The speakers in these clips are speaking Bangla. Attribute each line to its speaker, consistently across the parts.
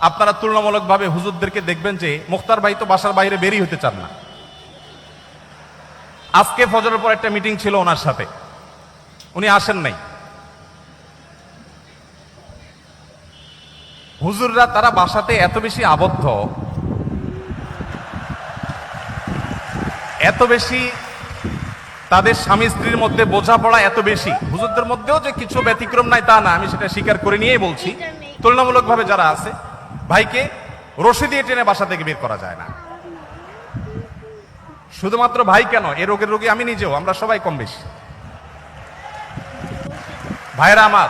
Speaker 1: আপনারা তুলনামূলকভাবে হুজুরদেরকে দেখবেন যে মুখতার ভাই তো বাসার বাইরে বেরিয়ে হতে চান না। আজকে ফজরের পর একটা মিটিং ছিল ওনার সাথে, উনি আসেন নাই। হুজুররা তারা বাসাতে এত বেশি আবদ্ধ, এত বেশি তাদের স্বামী স্ত্রীর মধ্যে বোঝাপড়া এত বেশি। হুজুরদের মধ্যেও যে কিছু ব্যতিক্রম নাই তা না, আমি সেটা স্বীকার করে নিয়েই বলছি। তুলনামূলকভাবে যারা আছে, ভাইকে রশি দিয়ে টেনে বাসা থেকে বের করা যায় না। শুধুমাত্র ভাই কেন, এ রোগের রোগী আমি নিজেও, আমরা সবাই কম বেশি। ভাইরা আমার,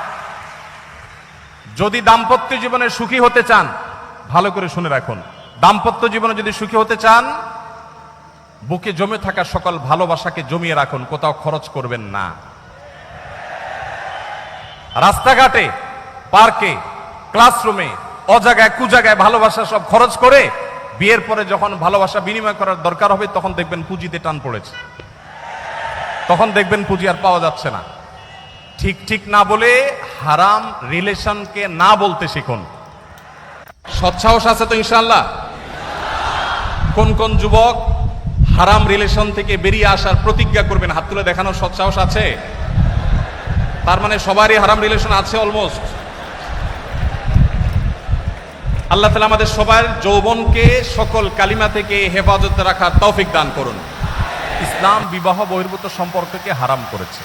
Speaker 1: যদি দাম্পত্য জীবনে সুখী হতে চান, ভালো করে শুনে রাখুন, দাম্পত্য জীবনে যদি সুখী হতে চান, বুকে জমে থাকা সকল ভালোবাসাকে জমিয়ে রাখুন, কোথাও খরচ করবেন না। রাস্তাঘাটে, পার্কে, ক্লাসরুমে, অজায়গায় কুজায়গায় ভালোবাসা সব খরচ করে বিয়ের পরে যখন ভালোবাসা বিনিময় করার দরকার হবে, তখন দেখবেন পুঁজিতে টান পড়েছে, তখন দেখবেন পুঁজি আর পাওয়া যাচ্ছে না। ঠিক ঠিক না বলে হারাম রিলেশনকে না বলতে শিখুন। সৎসাহস আছে তো ইনশাআল্লাহ? কোন কোন যুবক হারাম রিলেশন থেকে বেরিয়ে আসার প্রতিজ্ঞা করবেন? হাত তুলে দেখানোর সৎসাহস আছে? তার মানে সবারই হারাম রিলেশন আছে অলমোস্ট। আল্লাহ তাআলা আমাদের সবার যৌবনকে সকল কালিমা থেকে হেফাজতে রাখার তৌফিক দান করুন। ইসলাম বিবাহ বহির্ভূত সম্পর্ককে হারাম করেছে।